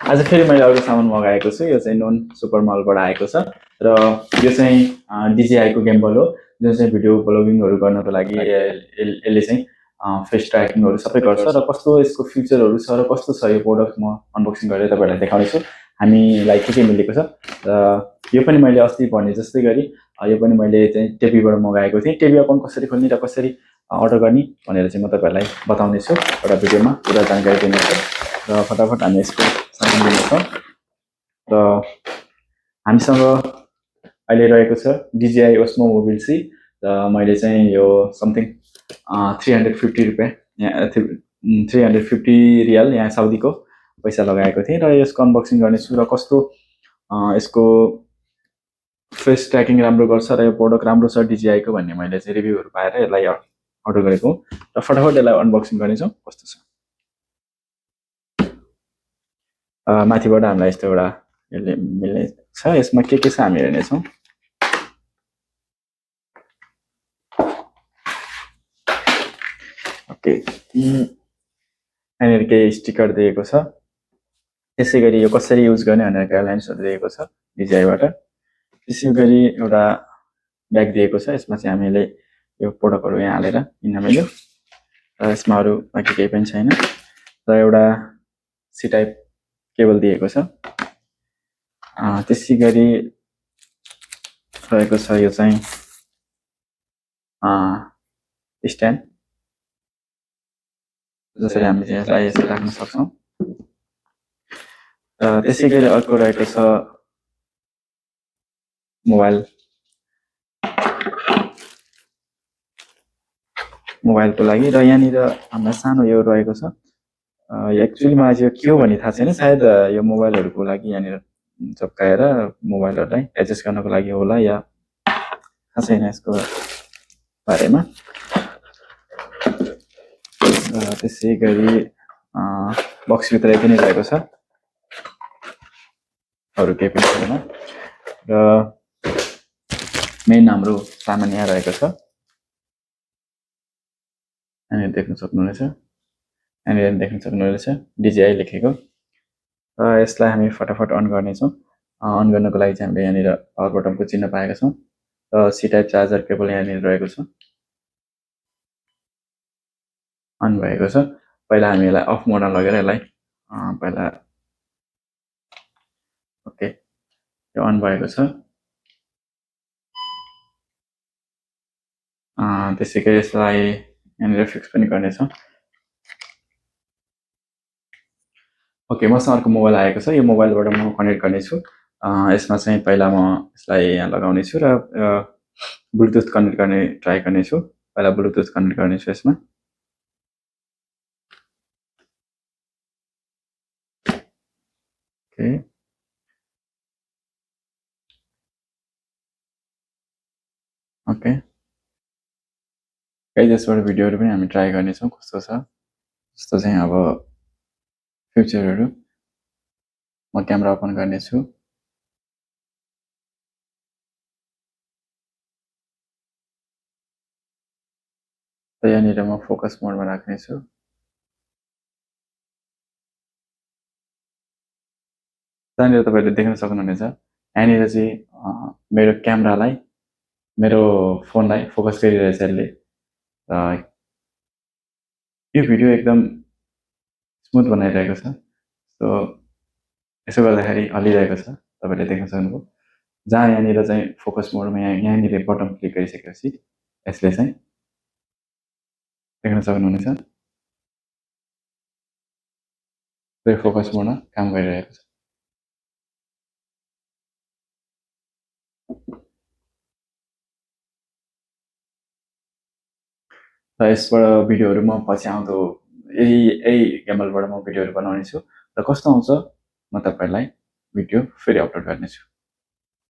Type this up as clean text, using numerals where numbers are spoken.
आज फेरि मैले अर्को सामान मगाएको छु। यो चाहिँ नोन सुपर मलबाट आएको छ र यो चाहिँ DJI को गिम्बल हो, जुन चाहिँ भिडियो ब्लगिङहरू गर्नको लागि यसले चाहिँ फेस ट्र्याकिङहरू सबै गर्छ। र कस्तो यसको फिचरहरू छ र कस्तो छ यो प्रोडक्ट म अनबक्सिङ गरेर तपाईँहरूलाई देखाउनेछु। हामीलाई के मिलेको छ र यो पनि मैले अस्ति भने जस्तै गरी यो पनि मैले चाहिँ टेबीबाट मगाएको थिएँ। टेबी अकाउन्ट कसरी खोल्ने र कसरी अर्डर गर्ने भनेर चाहिँ म तपाईँहरूलाई बताउनेछु एउटा भिडियोमा पुरा जानकारी दिनेछु। र फटाफट हामी यसको सामान लिनेछौँ। र हामीसँग अहिले रहेको छ DJI Osmo Mobile C र मैले चाहिँ यो समथिङ 350 रुपियाँ यहाँ 350 रियल यहाँ साउदीको पैसा लगाएको थिएँ र यसको अनबक्सिङ गर्नेछु र कस्तो यसको फेस ट्र्याकिङ राम्रो गर्छ र यो प्रोडक्ट राम्रो छ DJI को भन्ने मैले चाहिँ रिभ्यूहरू पाएर यसलाई अर्डर गरेको र फटाफट यसलाई अनबक्सिङ गर्नेछौँ कस्तो छ। माथिबाट हामीलाई यस्तो एउटा यसले मिल्ने छ। यसमा के छ हामी हेर्नेछौँ। ओके, यहाँनिर केही स्टिकर दिएको छ। त्यसै गरी यो कसरी युज गर्ने भनेर गाइडलाइन्सहरू दिएको छ DJI-बाट। त्यसै गरी एउटा ब्याग दिएको छ। यसमा चाहिँ हामीले यो प्रोडक्टहरू यहाँ हालेर हिँड्न मिल्यो र यसमा अरू बाँकी केही पनि छैन। र एउटा सी टाइप केबल दिएको छ। त्यसै गरी रहेको छ यो चाहिँ स्ट्यान्ड, जसरी हामीले यसलाई यसरी राख्न सक्छौँ। र त्यसै गरी अर्को रहेको छ मोबाइलको लागि। र यहाँनिर हामीलाई सानो यो रहेको छ। एक्चुअलीमा आज यो के हो भन्ने थाहा छैन। सायद यो मोबाइलहरूको लागि यहाँनिर चप्काएर मोबाइलहरूलाई एडजस्ट गर्नको लागि होला या थाहा छैन यसको बारेमा। त्यसै गरी बक्सभित्र यति नै रहेको छ, अरू केही पनि छैन। र मेन हाम्रो सामान यहाँ रहेको छ, यहाँनिर देख्न सक्नुहुनेछ। यहाँनिर देख्न सक्नुहुनेछ DJI लेखेको। र यसलाई हामी फटाफट अन गर्नेछौँ। अन गर्नको लागि चाहिँ हामीले यहाँनिर पावर बटनको चिन्ह पाएका छौँ र सी टाइप चार्जर केबल यहाँनिर रहेको छ, अन भएको छ। पहिला हामी यसलाई अफ मोडमा लगेर यसलाई पहिला ओके यो अन भएको छ। त्यसै गरी यसलाई यहाँनिर फिक्स पनि गर्नेछौँ। ओके, मसँग अर्को मोबाइल आएको छ। यो मोबाइलबाट म कनेक्ट गर्नेछु। यसमा चाहिँ पहिला म यसलाई यहाँ लगाउने छु र ब्लुटुथ कनेक्ट गर्ने ट्राई गर्नेछु। पहिला ब्लुटुथ कनेक्ट गर्नेछु यसमा। ओके, ओके, यसबाट भिडियोहरू पनि हामी ट्राई गर्नेछौँ कस्तो छ। जस्तो चाहिँ अब फ्युचरहरू म क्यामेरा ओपन गर्नेछु। र यहाँनिर म फोकस मोडमा राख्नेछु। त्यहाँनिर तपाईँले देख्न सक्नुहुनेछ यहाँनिर चाहिँ मेरो क्यामेरालाई, मेरो फोनलाई फोकस गरिरहेछ यसले। र यो भिडियो एकदम स्मुथ बनाइरहेको छ। सो यसो गर्दाखेरि हल्लिरहेको छ, तपाईँले देख्न सक्नुभयो। जहाँ यहाँनिर चाहिँ फोकस मोडमा यहाँनिर बटन क्लिक गरिसकेपछि यसले चाहिँ देख्न सक्नुहुनेछ फोकस मोडमा काम गरिरहेको छ। र यसबाट भिडियोहरू म पछि आउँदो यही गिम्बलबाट म भिडियोहरू बनाउने छु र कस्तो आउँछ म तपाईँहरूलाई भिडियो फेरि अपलोड गर्नेछु।